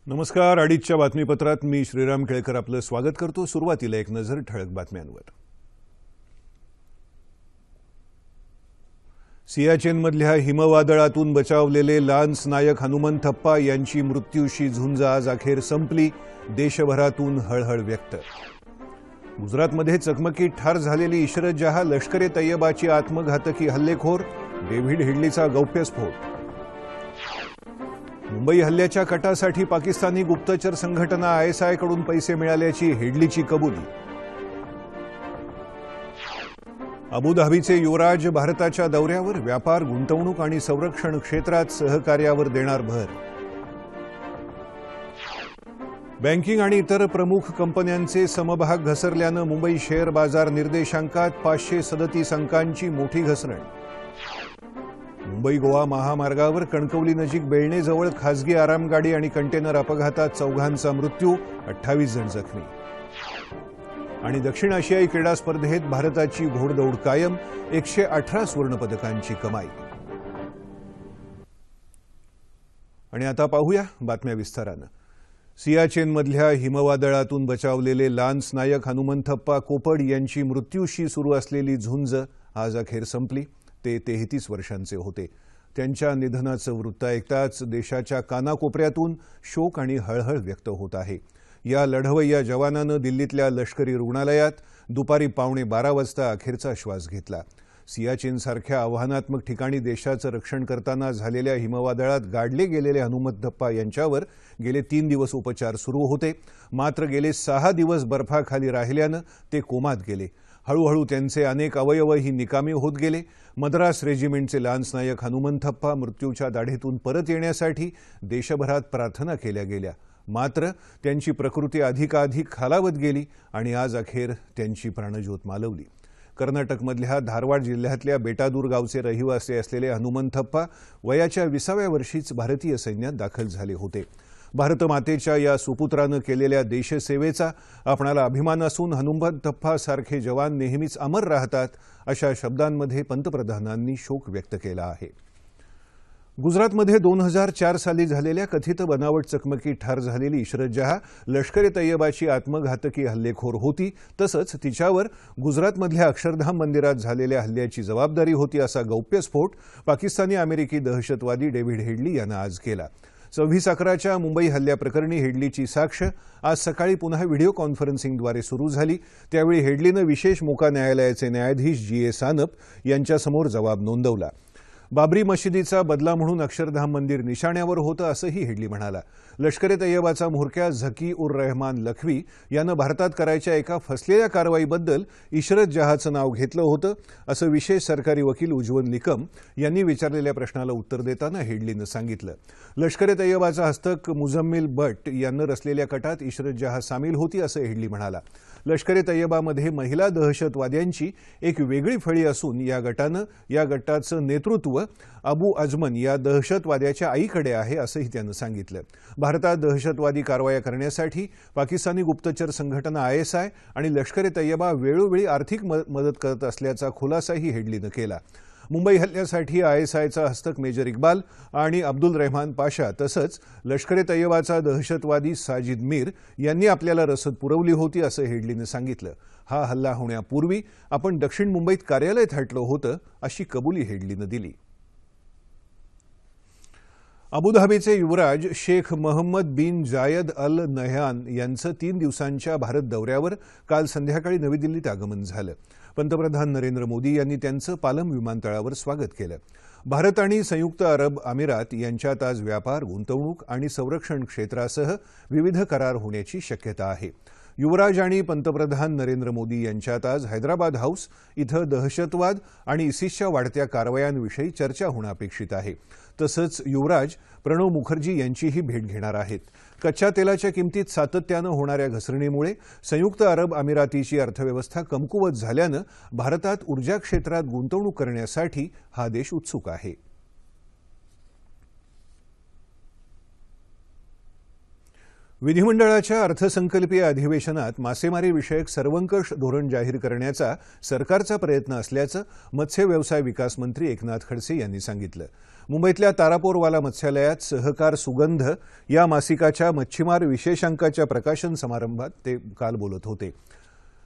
नमस्कार. अडीचच्या बातमीपत्रात मी श्रीराम केळकर आपलं स्वागत करतो. सुरुवातीला एक नजर ठळक बातम्यांवर. सियाचेनमधल्या हिमवादळातून बचावलेले लान्स नायक हनुमंत थप्पा यांची मृत्यूशी झुंज आज अखेर संपली. देशभरातून हळहळ व्यक्त. गुजरातमध्ये चकमकीत ठार झालेली इशरत जहा लष्कर तैयबाची आत्मघातकी हल्लेखोर. डेव्हिड हेडलीचा गौप्यस्फोट. मुंबई हल्ल्याच्या कटासाठी पाकिस्तानी गुप्तचर संघटना ISI कडून पैसे मिळाल्याची हेडलीची कबुली. अबुधाबीचे युवराज भारताच्या दौऱ्यावर. व्यापार, गुंतवणूक आणि संरक्षण क्षेत्रात सहकार्यावर देणार भर. बँकिंग आणि इतर प्रमुख कंपन्यांचे समभाग घसरल्यानं मुंबई शेअर बाजार निर्देशांकात 537 अंकांची मोठी घसरण. मुंबई गोवा महामार्गावर कणकवली नजीक बेळणेजवळ खासगी आरामगाडी आणि कंटेनर अपघातात 4 मृत्यू, 28 जण जखमी. आणि दक्षिण आशियाई क्रीडा स्पर्धेत भारताची घोडदौड कायम. 118 सुवर्णपदकांची कमाई. आणि आता पाहूया बातम्या विस्तारानं. सियाचेनमधल्या हिमवादळातून बचावलेले लान्स नायक हनुमंत थप्पा कोपड यांची मृत्यूशी सुरू असलेली झुंज आज अखेर संपली. ते 33 वर्षांचे होते. त्यांच्या निधनाचं वृत्त ऐकताच देशाच्या कानाकोपऱ्यातून शोक आणि हळहळ व्यक्त होत आहे. या लढवय्या जवानानं दिल्लीतल्या लष्करी रुग्णालयात दुपारी 11:15 वाजता अखेरचा श्वास घेतला. सियाचेनसारख्या आव्हानात्मक ठिकाणी देशाचं रक्षण करताना झालेल्या हिमवादळात गाडले गेलेले हनुमंत थप्पा यांच्यावर गेले 3 दिवस उपचार सुरू होते. मात्र गेले 6 दिवस बर्फाखाली राहिल्यानं ते कोमात गेले. हळूहळू त्यांचे अनेक अवयवही निकामी होत गेले. मद्रास रेजिमेंटचे लान्स नायक हनुमंत थप्पा मृत्यूच्या दाढेतून परत येण्यासाठी देशभरात प्रार्थना केल्या गेल्या. मात्र त्यांची प्रकृती अधिकाधिक खालावत गेली आणि आज अखेर त्यांची प्राणज्योत मालवली. कर्नाटकमधल्या धारवाड जिल्ह्यातल्या बेटादूर गावचे रहिवासी असलेले हनुमंत थप्पा वयाच्या 20व्या वर्षीच भारतीय सैन्यात दाखल झाले होते. भारतमातेच्या या सुपुत्रानं केलेल्या देशसेवेचा आपणाला अभिमान असून हनुमंत थप्पासारखे जवान नेहमीच अमर राहतात, अशा शब्दांमध्ये पंतप्रधानांनी शोक व्यक्त केला आहे. गुजरातमध्ये 2004 साली झालेल्या कथित बनावट चकमकीत ठार झालेली इशरत जहा लष्कर तैयबाची आत्मघातकी हल्लेखोर होती. तसंच तिच्यावर गुजरातमधल्या अक्षरधाम मंदिरात झालेल्या हल्ल्याची जबाबदारी होती, असा गौप्यस्फोट पाकिस्तानी अमेरिकी दहशतवादी डेव्हिड हेडली यानं आज केला. 26/11च्या मुंबई हल्ल्याप्रकरणी हेडलीची साक्ष आज सकाळी पुन्हा व्हिडिओ कॉन्फरन्सिंगद्वारे सुरू झाली. त्यावेळी हेडलीनं विशेष मोका न्यायालयाचे न्यायाधीश GA सानप यांच्यासमोर जबाब नोंदवला. बाबरी मशिदीचा बदला म्हणून अक्षरधाम मंदिर निशाण्यावर होतं, असंही हेडली म्हणाला. लष्कर तैयबाचा म्होरक्या झकी उर रहमान लखवी यानं भारतात करायच्या एका फसलेल्या कारवाईबद्दल इशरत जहाचं नाव घेतलं होतं, असं विशेष सरकारी वकील उज्ज्वल निकम यांनी विचारलेल्या प्रश्नाला उत्तर देताना हेडलीनं सांगितलं. लष्कर तैयबाचा हस्तक मुझम्मिल भट्ट यानं रचलेल्या कटात इशरत जहा सामील होती, असं हेडली म्हणाला. लष्कर तैयबामध्ये महिला दहशतवाद्यांची एक वेगळी फळी असून या गटाचं नेतृत्व अबू अजमन या दहशतवाद्याच्या आईकडे आहे, असंही त्यानं सांगितलं. भारतात दहशतवादी कारवाया करण्यासाठी पाकिस्तानी गुप्तचर संघटना ISI आणि लष्कर तैयबा वेळोवेळी आर्थिक मदत करत असल्याचा खुलासाही हेडलीनं केला. मुंबई हल्ल्यासाठी ISIचा हस्तक मेजर इक्बाल आणि अब्दुल रहमान पाशा तसंच लष्कर तैयबाचा दहशतवादी साजिद मीर यांनी आपल्याला रसद पुरवली होती, असं हेडलीनं सांगितलं. हा हल्ला होण्यापूर्वी आपण दक्षिण मुंबईत कार्यालय थाटलं होतं, अशी कबुली हेडलीनं दिली. अबुधाबीचे युवराज शेख मोहम्मद बिन जायद अल नह्यान यांचं 3 दिवसांच्या भारत दौऱ्यावर काल संध्याकाळी नवी दिल्लीत आगमन झालं. पंतप्रधान नरेंद्र मोदी यांनी त्यांचं पालम विमानतळावर स्वागत केलं. भारत आणि संयुक्त अरब अमिरात यांच्यात आज व्यापार, गुंतवणूक आणि संरक्षण क्षेत्रासह विविध करार होण्याची शक्यता आहे. युवराज आणि पंतप्रधान नरेंद्र मोदी यांच्यात आज हैदराबाद हाऊस इथं दहशतवाद आणि इसिसच्या वाढत्या कारवायांविषयी चर्चा होणं अपेक्षित आहे. तसंच युवराज प्रणव मुखर्जी यांचीही भेट घेणार आहेत. कच्च्या तेलाच्या किमतीत सातत्यानं होणाऱ्या घसरणीमुळे संयुक्त अरब अमिरातीची अर्थव्यवस्था कमकुवत झाल्यानं भारतात ऊर्जा क्षेत्रात गुंतवणूक करण्यासाठी हा देश उत्सुक आहे. विधिमंडळाच्या अर्थसंकल्पीय अधिवेशनात मासेमारी विषयक सर्वंकष धोरण जाहीर करण्याचा सरकारचा प्रयत्न असल्याचं मत्स्य व्यवसाय विकास मंत्री एकनाथ खडसे यांनी सांगितलं। मुंबईतल्या तारापोरवाला मत्स्यालयात सहकार सुगंध या मासिकाच्या मच्छीमार विशेषांकाच्या प्रकाशन समारंभात ते काल बोलत होते।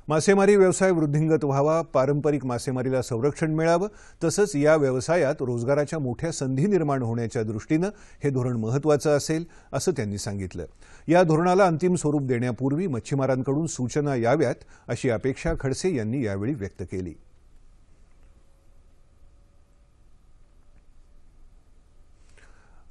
मासेमारी व्यवसाय वृद्धिंगत व्हावा, पारंपरिक मासेमारीला संरक्षण मिळावं, तसंच या व्यवसायात रोजगाराच्या मोठ्या संधी निर्माण होण्याच्या दृष्टीनं हे धोरण महत्त्वाचं असेल असं त्यांनी सांगितलं। या धोरणाला अंतिम स्वरूप देण्यापूर्वी मच्छीमारांकडून सूचना याव्यात अशी अपेक्षा खडसे यांनी यावेळी व्यक्त केली।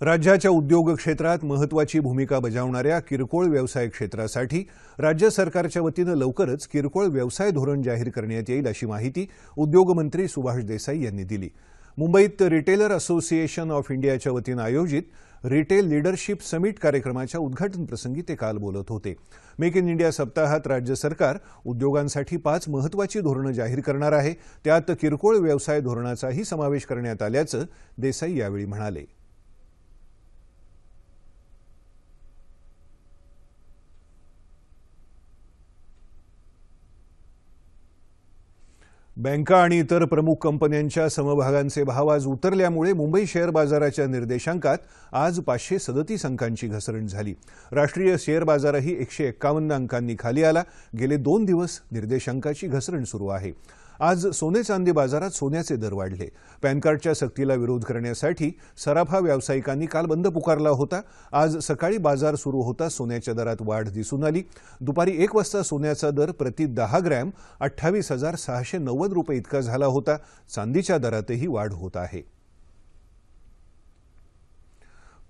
राज्याच्या उद्योग क्षेत्रात महत्त्वाची भूमिका बजावणाऱ्या किरकोळ व्यवसाय क्षेत्रासाठी राज्य सरकारच्या वतीनं लवकरच किरकोळ व्यवसाय धोरण जाहीर करण्यात येईल अशी माहिती उद्योगमंत्री सुभाष देसाई यांनी दिली। मुंबईत रिटेलर असोसिएशन ऑफ इंडियाच्या वतीनं आयोजित रिटेल लीडरशिप समिट कार्यक्रमाच्या उद्घाटन प्रसंगी ते काल बोलत होते। मेक इन इंडिया सप्ताहात राज्य सरकार उद्योगांसाठी 5 महत्त्वाची धोरणं जाहीर करणार आहे, त्यात किरकोळ व्यवसाय धोरणाचाही समावेश करण्यात आल्याचं देसाई यावेळी म्हणाले। बँका आणि इतर प्रमुख कंपन्यांच्या समभागांचे भाव आज उतरल्यामुळे मुंबई शेअर बाजाराच्या निर्देशांकात आज 537 अंकांची घसरण झाली। राष्ट्रीय शेअर बाजारही 151 अंकांनी खाली आला। गेले 2 दिवस निर्देशांकाची घसरण सुरू आहे। आज सोने चांदी बाजारात सोन्याचे दर वाढले। पॅन कार्डच्या सक्तीला विरोध करण्यासाठी सराफा व्यावसायिकांनी काल बंद पुकारला होता। आज सकाळी बाजार सुरू होता सोन्याच्या दरात वाढ दिसून आली। दुपारी 1 वाजता सोन्याचा दर प्रति 10 ग्रॅम 28,690 रुपये इतका झाला होता। चांदीच्या दरातही वाढ होत आहे।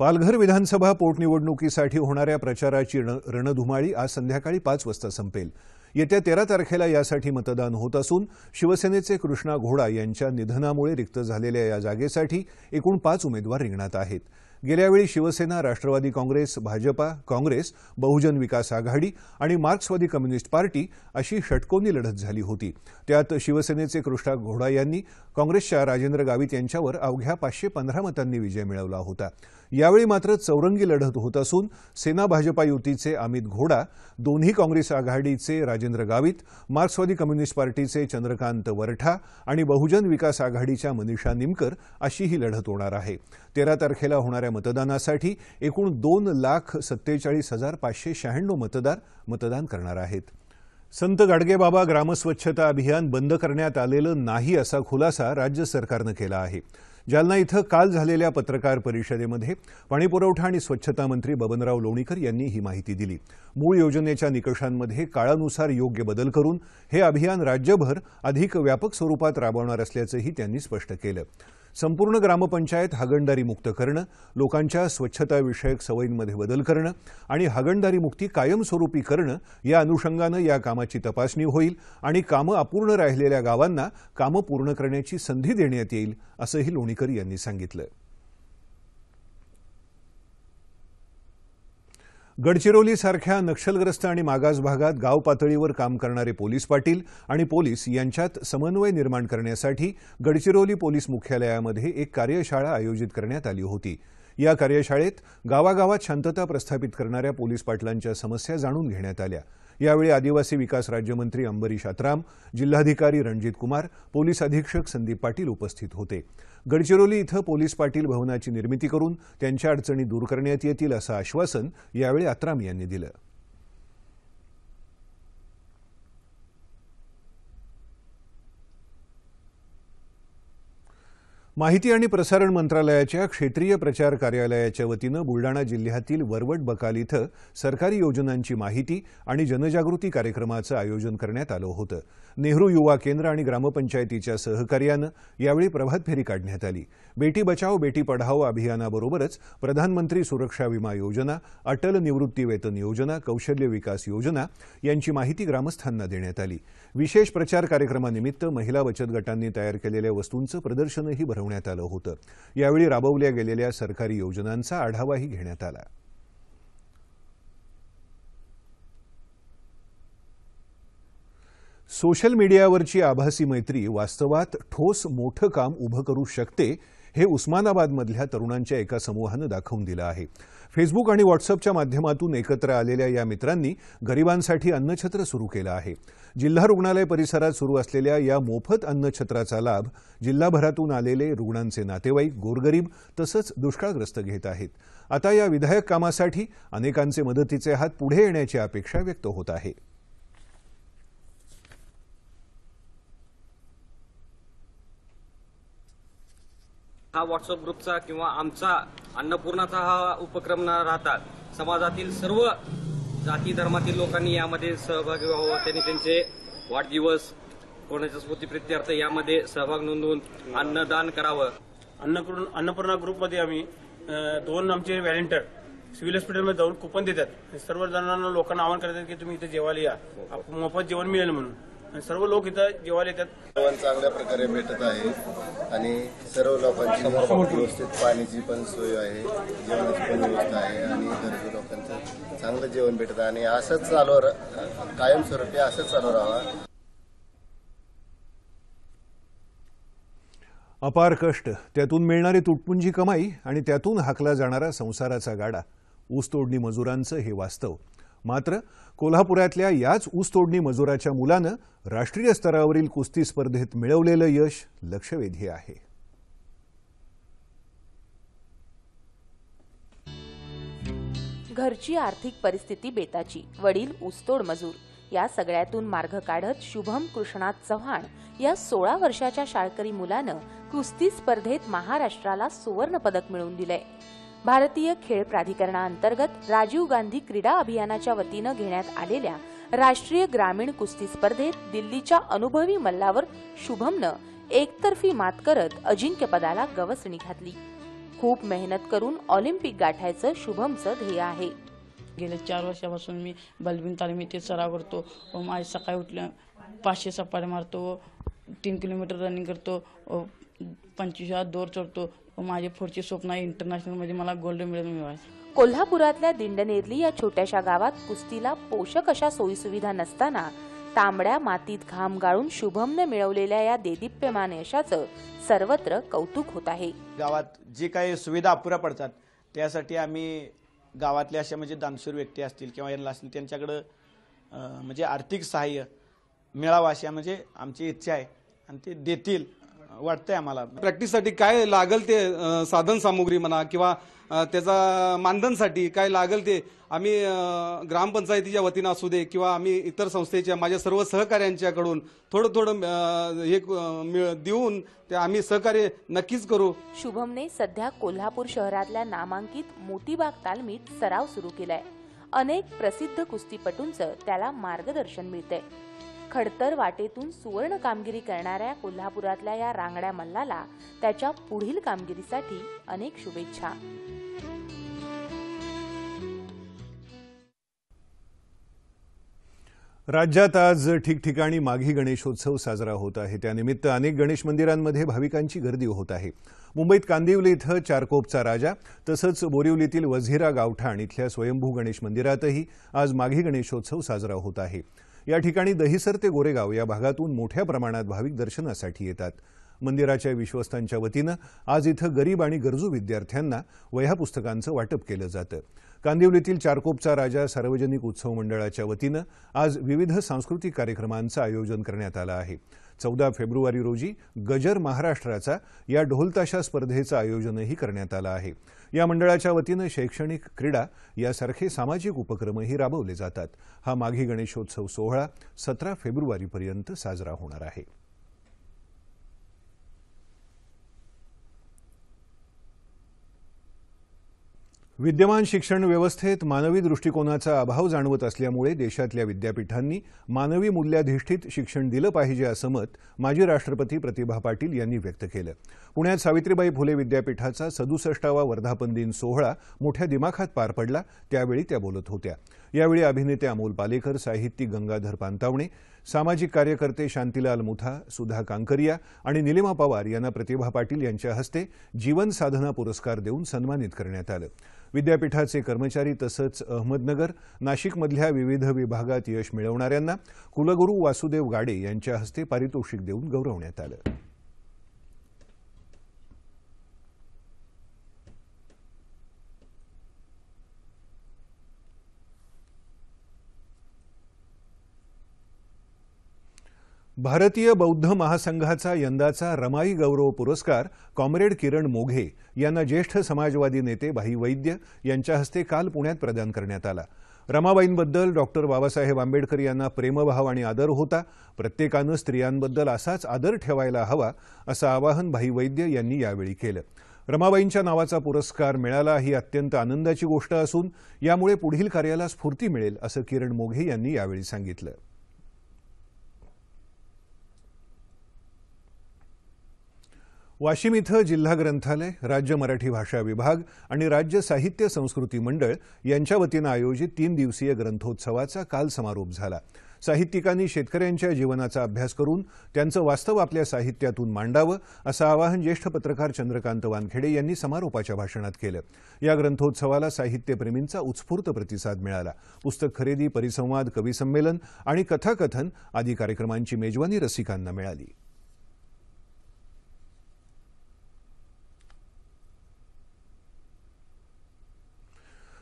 पालघर विधानसभा पोटनिवडणुकीसाठी होणाऱ्या प्रचाराची रणधुमाळी आज संध्याकाळी 5 वाजता संपेल। येत्या 13 तारखेला यासाठी मतदान होत असून शिवसेनेचे कृष्णा घोडा यांच्या निधनामुळे रिक्त झालेल्या या जागेसाठी एकूण 5 उमेदवार रिंगणात आहेत। गेल्यावेळी शिवसेना, राष्ट्रवादी काँग्रेस, भाजपा, काँग्रेस, बहुजन विकास आघाडी आणि मार्क्सवादी कम्युनिस्ट पार्टी अशी षटकोनी लढत झाली होती। त्यात शिवसेनेचे कृष्णा घोडा यांनी काँग्रेसच्या राजेंद्र गावित यांच्यावर अवघ्या 515 मतांनी विजय मिळवला होता। यावेळी मात्र चौरंगी लढत होत असून सेना भाजपा युतीचे अमित घोडा, दोन्ही काँग्रेस आघाडीचे राजेंद्र गावित, मार्क्सवादी कम्युनिस्ट पार्टीचे चंद्रकांत वरठा आणि बहुजन विकास आघाडीच्या मनीषा निमकर अशी ही लढत होणार आहे। 13 तारखेला होणाऱ्या मतदानासाठी एकूण 2,47,596 मतदार मतदान करणार आहेत। संत गाडगेबाबा ग्रामस्वच्छता अभियान बंद करण्यात आलेलं नाही असा खुलासा राज्य सरकारनं केला आहे। जालना इथं काल झालेल्या पत्रकार परिषदेमध्ये पाणीपुरवठा आणि स्वच्छता मंत्री बबनराव लोणीकर यांनी ही माहिती दिली। मूळ योजनेच्या निकषांमध्ये काळानुसार योग्य बदल करून हे अभियान राज्यभर अधिक व्यापक स्वरूपात राबवणार असल्याचंही त्यांनी स्पष्ट केलं। संपूर्ण ग्रामपंचायत हागणदारी मुक्त करणं, लोकांच्या स्वच्छताविषयक सवयींमध्ये बदल करणं आणि हागणदारी मुक्ती कायमस्वरूपी करणं या अनुषंगानं या कामाची तपासणी होईल आणि कामं अपूर्ण राहिलेल्या गावांना कामं पूर्ण करण्याची संधी देण्यात येईल असंही लोणीकर यांनी सांगितलं। गडचिरोलीसारख्या नक्षलग्रस्त आणि मागास भागात गाव पातळीवर काम करणारे पोलीस पाटील आणि पोलीस यांच्यात समन्वय निर्माण करण्यासाठी गडचिरोली पोलीस मुख्यालयामध्ये एक कार्यशाळा आयोजित करण्यात आली होती। या कार्यशाळेत गावागावात शांतता प्रस्थापित करणाऱ्या पोलीस पाटलांच्या समस्या जाणून घेण्यात आल्या। यावेळी आदिवासी विकास राज्यमंत्री अंबरीश आत्राम, जिल्हाधिकारी रणजित कुमार, पोलीस अधीक्षक संदीप पाटील उपस्थित होते। गडचिरोली इथं पोलीस पाटील भवनाची निर्मिती करून त्यांच्या अडचणी दूर करण्यात येतील असं आश्वासन यावेळी आत्राम यांनी दिलं। माहिती आणि प्रसारण मंत्रालयाच्या क्षेत्रीय प्रचार कार्यालयाच्या वतीनं बुलडाणा जिल्ह्यातील वरवट बकाल इथं सरकारी योजनांची माहिती आणि जनजागृती कार्यक्रमाचं आयोजन करण्यात आलं होतं। नेहरू युवा केंद्र आणि ग्रामपंचायतीच्या सहकार्यानं यावेळी प्रभात फेरी काढण्यात आली। बेटी बचाओ बेटी पढाओ अभियानाबरोबरच प्रधानमंत्री सुरक्षा विमा योजना, अटल निवृत्ती वेतन योजना, कौशल्य विकास योजना यांची माहिती ग्रामस्थांना देण्यात आली। विशेष प्रचार कार्यक्रमानिमित्त महिला बचत गटांनी तयार केलेल्या वस्तूंचं प्रदर्शनही भरवण्यात आलं होतं। यावेळी राबवल्या गेलेल्या सरकारी योजनांचा आढावाही घेण्यात आला। सोशल मीडियावरची आभासी मैत्री वास्तवात ठोस मोठं काम उभं करू शकते हे उस्मानाबादमधल्या तरुणांच्या एका समूहानं दाखवून दिलं आहे। फेसबुक आणि व्हॉट्सअपच्या माध्यमातून एकत्र आलेल्या या मित्रांनी गरिबांसाठी अन्नछत्र सुरू केलं आहे। जिल्हा रुग्णालय परिसरात सुरू असलेल्या या मोफत अन्नछत्राचा लाभ जिल्हाभरातून आलेले रुग्णांचे नातेवाईक, गोरगरीब तसंच दुष्काळग्रस्त घेत आहेत। आता या विधायक कामासाठी अनेकांचे मदतीचे हात पुढे येण्याची अपेक्षा व्यक्त होत आहे। हा व्हॉट्सअप ग्रुपचा किंवा आमचा अन्नपूर्णाचा हा उपक्रम न राहता समाजातील सर्व जाती धर्मातील लोकांनी यामध्ये सहभागी व्हावं, त्यांनी त्यांचे वाढदिवस कोणाच्या स्मृतिप्रित्यर्थ यामध्ये सहभाग नोंदवून अन्नदान करावं। अन्नपूर्णा ग्रुपमध्ये आम्ही 2 आमचे व्हॉलंटियर सिव्हिल हॉस्पिटलमध्ये जाऊन कुपन देतात। सर्व जणांना लोकांना आवाहन करतात की तुम्ही इथे जेवायला या, मोफत जेवण मिळेल म्हणून, आणि सर्व लोक इथं जेवायला येतात। जेवण चांगल्या प्रकारे भेटत आहे आणि सर्व लोकांची व्यवस्थित पाण्याची पण सोय आहे, जेवणाची पण व्यवस्था आहे आणि गरजू लोकांचं चांगलं जेवण भेटत आहे आणि असंच चालू कायमस्वरूपी असंच चालू राहावा। अपार कष्ट, त्यातून मिळणारी तुटपुंजी कमाई आणि त्यातून हाकला जाणारा संसाराचा गाडा, ऊसतोडणी मजुरांचं हे वास्तव। मात्र कोल्हापुरातल्या याच ऊसतोडणी मजुराच्या मुलानं राष्ट्रीय स्तरावरील कुस्ती स्पर्धेत मिळवलेलं यश लक्षवेधी आहे। घरची आर्थिक परिस्थिती बेताची, वडील ऊसतोड मजूर, या सगळ्यातून मार्ग काढत शुभम कृष्णात चव्हाण या 16 वर्षाच्या शाळकरी मुलानं कुस्ती स्पर्धेत महाराष्ट्राला सुवर्ण पदक मिळवून दिलंय। भारतीय खेळ प्राधिकरणाअंतर्गत राजीव गांधी क्रीडा अभियानाच्या वतीनं घेण्यात आलेल्या राष्ट्रीय ग्रामीण कुस्ती स्पर्धेत दिल्लीच्या अनुभवी मल्लावर शुभमनं एकतर्फी मात करत अजिंक्यपदाला गवसणी घातली। खूप मेहनत करून ऑलिम्पिक गाठायचं शुभमचं ध्येय आहे। गेल्या 4 वर्षापासून मी बलबीन तालीम येथे सराव करतो। माझी सकाळी उठल्या 500 सपाटे मारतो, 3 किलोमीटर रनिंग करतो, 25 दौड चढतो। माझे पुढचे स्वप्न आहे इंटरनॅशनल मध्ये मला गोल्ड मेडल मिळवायचं। कोल्हापुरातल्या दिंडनेरली या छोट्याशा गावात कुस्तीला पोषक अशा सोयीसुविधा नसताना तांबड्या मातीत घाम गाळून शुभमने मिळवलेल्या या देदीप्यमान यशाचं सर्वत्र कौतुक होत आहे। गावात जे काही सुविधा अपुऱ्या पडतात त्यासाठी आम्ही गावातल्या अशा म्हणजे दानशूर व्यक्ती असतील किंवा यांना असतील त्यांच्याकडे म्हणजे आर्थिक सहाय्य मिळावं अशी म्हणजे आमची इच्छा आहे आणि ते देतील वाटतंय आम्हाला। प्रॅक्टिससाठी काय लागल ते साधन सामुग्री म्हणा किंवा त्याचा मानधनसाठी काय लागल ते आम्ही ग्रामपंचायतीच्या वतीनं असू दे किंवा आम्ही इतर संस्थेच्या माझ्या सर्व सहकाऱ्यांच्याकडून थोडं हे देऊन ते आम्ही सहकार्य नक्कीच करू। शुभमने सध्या कोल्हापूर शहरातल्या नामांकित मोतीबाग तालमीत सराव सुरू केलाय। अनेक प्रसिद्ध कुस्तीपटूंचं त्याला मार्गदर्शन मिळतंय। खडतर वाटेतून सुवर्ण कामगिरी करणाऱ्या कोल्हापुरातल्या या रांगड्या मल्लाला त्याच्या पुढील कामगिरीसाठी अनेक शुभेच्छा। राज्यात आज ठिकठिकाणी माघी गणेशोत्सव साजरा होत आहे। त्यानिमित्त अनेक गणेश मंदिरांमध्ये भाविकांची गर्दी होत आहे। मुंबईत कांदिवली इथं चारकोपचा राजा तसंच बोरिवलीतील वझिरा गावठाण इथल्या स्वयंभू गणेश मंदिरातही आज माघी गणेशोत्सव साजरा होत आहे। या ठिकाणी दहिसर ते गोरेगाव या भागातून मोठ्या प्रमाणात भाविक दर्शनासाठी येतात। मंदिराच्या विश्वस्तांच्या वतीनं आज इथं गरीब आणि गरजू विद्यार्थ्यांना वह्या पुस्तकांचं वाटप केलं जातं। कांदिवलीतील चारकोपचा राजा सार्वजनिक उत्सव मंडळाच्या वतीनं आज विविध सांस्कृतिक कार्यक्रमांचं आयोजन करण्यात आलं आहे। 14 फेब्रुवारी रोजी गजर महाराष्ट्राचा या ढोलताशा स्पर्धेचं आयोजनही करण्यात आलं आहे। या मंडळाच्या वतीनं शैक्षणिक, क्रीडा यासारखे सामाजिक उपक्रमही राबवले जातात। हा माघी गणेशोत्सव सोहळा 17 फेब्रुवारीपर्यंत साजरा होणार आहे। विद्यमान शिक्षण व्यवस्थेत मानवी दृष्टिकोनाचा अभाव जाणवत असल्यामुळे देशातल्या विद्यापीठांनी मानवी मूल्याधिष्ठित शिक्षण दिलं पाहिजे असं मत माजी राष्ट्रपती प्रतिभा पाटील यांनी व्यक्त केलं। पुण्यात सावित्रीबाई फुले विद्यापीठाचा 67वा वर्धापन दिन सोहळा मोठ्या दिमाखात पार पडला, त्यावेळी त्या बोलत होत्या। यावेळी अभिनेते अमोल पालेकर, साहित्यिक गंगाधर पानतावणे, सामाजिक कार्यकर्ते शांतीलाल मुथा, सुधा कांकरिया आणि निलिमा पवार यांना प्रतिभा पाटील यांच्या हस्ते जीवन साधना पुरस्कार देऊन सन्मानित करण्यात आलं। विद्यापीठाचे कर्मचारी तसंच अहमदनगर, नाशिकमधल्या विविध विभागात यश मिळवणाऱ्यांना कुलगुरू वासुदेव गाडे यांच्या हस्ते पारितोषिक देऊन गौरवण्यात आलं। भारतीय बौद्ध महासंघाचा यंदाचा रमाई गौरव पुरस्कार कॉम्रेड किरण मोघे यांना ज्येष्ठ समाजवादी नेते भाई वैद्य यांच्या हस्ते काल पुण्यात प्रदान करण्यात आला। रमाबाईंबद्दल डॉक्टर बाबासाहेब आंबेडकर यांना प्रेमभाव आणि आदर होता। प्रत्येकानं स्त्रियांबद्दल असाच आदर ठेवायला हवा असं आवाहन भाई वैद्य यांनी यावेळी केलं। रमाबाईंच्या नावाचा पुरस्कार मिळाला ही अत्यंत आनंदाची गोष्ट असून यामुळे पुढील कार्याला स्फूर्ती मिळेल असं किरण मोघे यांनी यावेळी सांगितलं। वाशिम इथं जिल्हा ग्रंथालय, राज्य मराठी भाषा विभाग आणि राज्य साहित्य संस्कृती मंडळ यांच्या वतीनं आयोजित 3 दिवसीय ग्रंथोत्सवाचा काल समारोप झाला। साहित्यिकांनी शेतकऱ्यांच्या जीवनाचा अभ्यास करून त्यांचं वास्तव आपल्या साहित्यातून मांडावं असं आवाहन ज्येष्ठ पत्रकार चंद्रकांत वानखेडे यांनी समारोपाच्या भाषणात केलं। या ग्रंथोत्सवाला साहित्यप्रेमींचा उत्स्फूर्त प्रतिसाद मिळाला। पुस्तक खरेदी, परिसंवाद, कवी संमेलन आणि कथाकथन आदी कार्यक्रमांची मेजवानी रसिकांना मिळाली।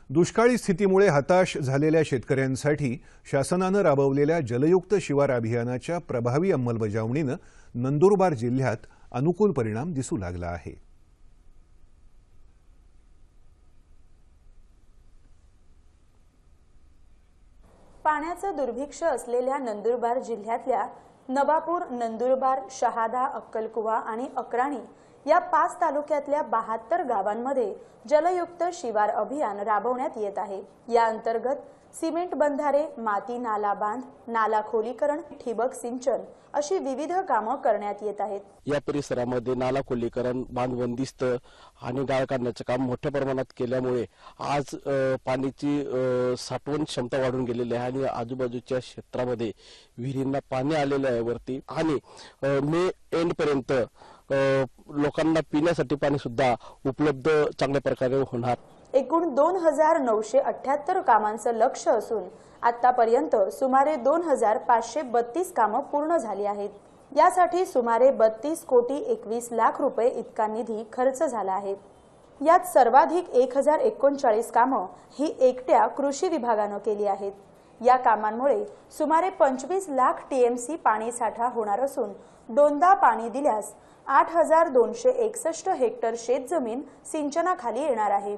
दुष्काळी स्थितीमुळे हताश झालेल्या शेतकऱ्यांसाठी शासनानं राबवलेल्या जलयुक्त शिवार अभियानाच्या प्रभावी अंमलबजावणीनं नंदुरबार जिल्ह्यात अनुकूल परिणाम दिसू लागला आहे। पाण्याचं दुर्भिक्ष असलेल्या नंदुरबार जिल्ह्यातल्या नवापूर, नंदुरबार, शहादा, अक्कलकुवा आणि अक्राणी या 5 तालुक्यातल्या 72 गावांमध्ये जलयुक्त शिवार अभियान राबवण्यात येत आहे। या अंतर्गत सिमेंट बंधारे, माती नाला बांध, नाला खोलीकरण, ठिबक सिंचन अशी विविध कामं करण्यात येत आहेत। या परिसरामध्ये नाला खोलीकरण, बांध बंदिस्त आणि गाळ काढण्याचे काम मोठ्या प्रमाणात केल्यामुळे आज पाण्याची साठवण क्षमता वाढून गेलेली आहे आणि आजूबाजूच्या क्षेत्रामध्ये विहिरींना पाणी आलेलं आहे वरती आणि मे एंड पर्यंत लोकांना पिण्यासाठी पाणी सुद्धा उपलब्ध चांगल्या प्रकारे होणार। एकूण 2978 कामांचं लक्ष्य असून आतापर्यंत सुमारे 2532 कामं पूर्ण झाली आहेत। यासाठी सुमारे 32 कोटी 21 लाख रुपये इतका निधी खर्च झाला आहे। यात सर्वाधिक 1039 कामं ही एकट्या कृषी विभागानं केली आहेत। या कामांमुळे सुमारे 25 लाख टीएमसी पाणी साठा होणार असून दोनदा पाणी दिल्यास 8261 हेक्टर शेतजमीन सिंचनाखाली येणार आहे।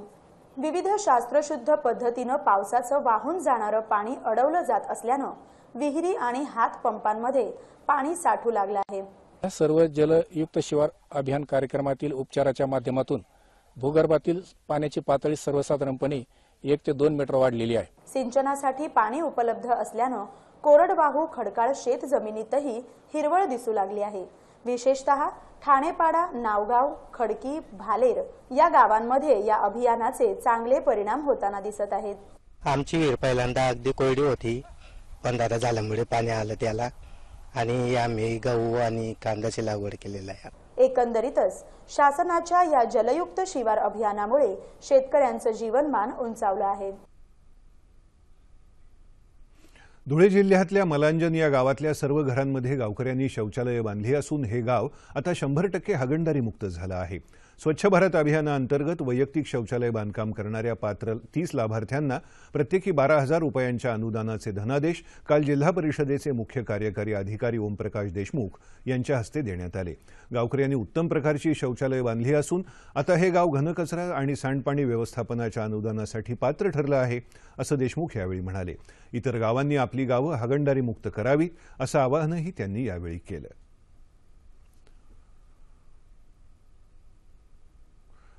विविध शास्त्रशुद्ध पद्धतीनं पावसाचं वाहून जाणारं पाणी अडवलं जात असल्यानं विहिरी आणि हातपंपांमध्ये पाणी साठू लागलं आहे। सर्व जलयुक्त शिवार अभियान कार्यक्रमातील उपचाराच्या माध्यमातून भूगर्भातील पाण्याची पातळी सर्वसाधारणपणे 1 ते 2 मीटर वाढलेली आहे। सिंचनासाठी पाणी उपलब्ध असल्यानं कोरडवाहू खडकाळ शेत जमिनीतही हिरवळ दिसू लागली आहे। विशेषतः ठाणेपाडा, नावगाव, खडकी, भालेर या गावांमध्ये या अभियानाचे चांगले परिणाम होताना दिसत आहेत। आमची विहीर पहिल्यांदा अगदी कोरडी होती, बंधारा झाल्यामुळे पाणी आलं त्याला आणि आम्ही गहू आणि कांद्याची लागवड केलेली आहे। एकंदरीतच शासनाच्या या जलयुक्त शिवार अभियानामुळे शेतकऱ्यांचं जीवनमान उंचावलं आहे। धुळे जिल्ह्यातल्या मलांजन या गावातल्या सर्व घरांमध्ये गावकऱ्यांनी शौचालय बांधली असून हे गाव आता 100% हागणदारी मुक्त झालं आहे। स्वच्छ भारत अभियानाअंतर्गत वैयक्तिक शौचालय बांधकाम करणाऱ्या पात्र 30 लाभार्थ्यांना प्रत्येकी 12,000 रुपयांच्या अनुदानाचे धनादेश काल जिल्हा परिषदेचे मुख्य कार्यकारी अधिकारी ओमप्रकाश देशमुख यांच्या हस्ते देण्यात आले। गावकऱ्यांनी उत्तम प्रकारची शौचालय बांधली असून आता हे गाव घनकचरा आणि सांडपाणी व्यवस्थापनाच्या अनुदानासाठी पात्र ठरलं आहे असं देशमुख यावेळी म्हणाले। इतर गावांनी आपली गावं हागणदारी मुक्त करावी असं आवाहनही त्यांनी यावेळी केलं।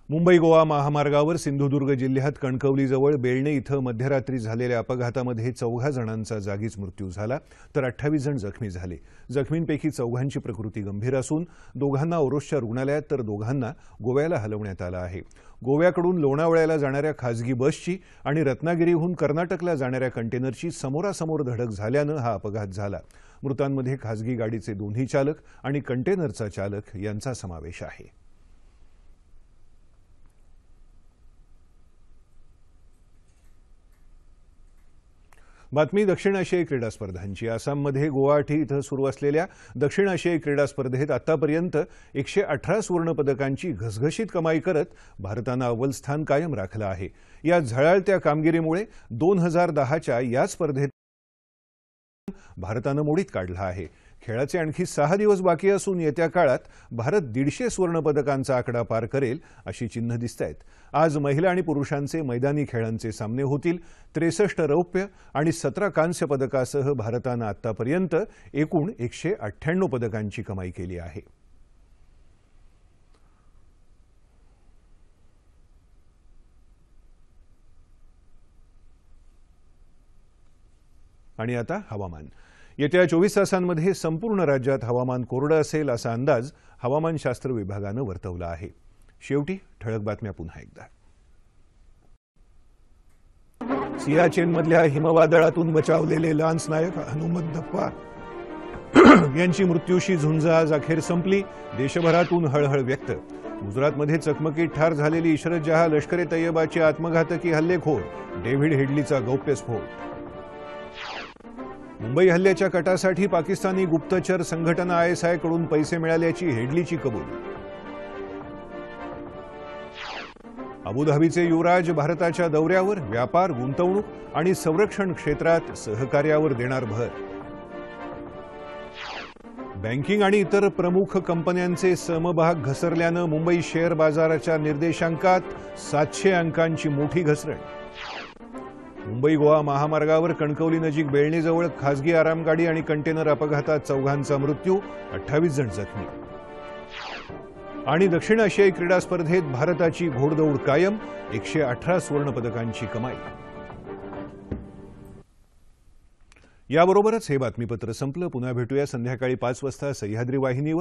मुंबई गोवा महामार्गावर सिंधुदुर्ग जिल्ह्यात कणकवलीजवळ बेळणे इथं मध्यरात्री झालेल्या अपघातामध्ये 14 जणांचा जागीच मृत्यू झाला तर 28 जण जखमी झाले। जखमींपैकी 4 प्रकृती गंभीर असून दोघांना ओरोसच्या रुग्णालयात तर दोघांना गोव्याला हलवण्यात आलं आहे। गोव्याकडून लोणावळ्याला जाणाऱ्या खासगी बसची आणि रत्नागिरीहून कर्नाटकला जाणाऱ्या कंटेनरची समोरासमोर धडक झाल्यानं हा अपघात झाला। मृतांमध्ये खासगी गाडीचे दोन्ही चालक आणि कंटेनरचा चालक यांचा समावेश आहे। बातमी दक्षिण आशियाई क्रीडा स्पर्धांची। आसाममध्ये गुवाहाटी इथं सुरू असलेल्या दक्षिण आशियाई क्रीडा स्पर्धेत आतापर्यंत 118 सुवर्ण पदकांची घसघशीत कमाई करत भारतानं अव्वल स्थान कायम राखलं आहे। या झळाळत्या कामगिरीमुळे 2010च्या या स्पर्धेत भारतानं मोडीत काढला आहे। खेळाचे आणखी 6 दिवस बाकी असून येत्या काळात भारत 150 सुवर्णपदकांचा आकडा पार करेल अशी चिन्ह दिसतायत. आज महिला आणि पुरुषांचे मैदानी खेळांचे सामने होतील. 63 रौप्य आणि 17 कांस्य पदकासह भारतानं आतापर्यंत एकूण 198 पदकांची कमाई केली आहे. आणि आता हवामान. येत्या 24 तासांमध्ये संपूर्ण राज्यात हवामान कोरडं असेल असा अंदाज हवामानशास्त्र विभागानं वर्तवला आहे. शेवटी ठळक बातम्या पुन्हा एकदा. सियाचेनमधल्या हिमवादळातून बचावलेले लान्स नायक हनुमंतप्पा यांची मृत्यूशी झुंज आज अखेर संपली. देशभरातून हळहळ व्यक्त. गुजरातमध्ये चकमकीत ठार झालेली इशरत जहा लष्कर-ए तय्यबाची आत्मघातकी हल्लेखोर डेव्हिड हेडलीचा गौप्यस्फोट. मुंबई हल्ल्याच्या कटासाठी पाकिस्तानी गुप्तचर संघटना ISI कडून पैसे मिळाल्याची हेडलीची कबुली. अबुधाबीचे युवराज भारताच्या दौऱ्यावर. व्यापार, गुंतवणूक आणि संरक्षण क्षेत्रात सहकार्यावर देणार भर. बँकिंग आणि इतर प्रमुख कंपन्यांचे समभाग घसरल्यानं मुंबई शेअर बाजाराच्या निर्देशांकात 700 अंकांची मोठी घसरण. मुंबई गोवा महामार्गावर कणकवली नजीक बेळणीजवळ खासगी आरामगाडी आणि कंटेनर अपघातात 4 मृत्यू, 28 जण जखमी. आणि दक्षिण आशियाई क्रीडा स्पर्धेत भारताची घोडदौड कायम. 118 सुवर्णपदकांची कमाई. याबरोबरच हे बातमीपत्र संपलं. पुन्हा भेटूया संध्याकाळी 5 वाजता सह्याद्री वाहिनीवर.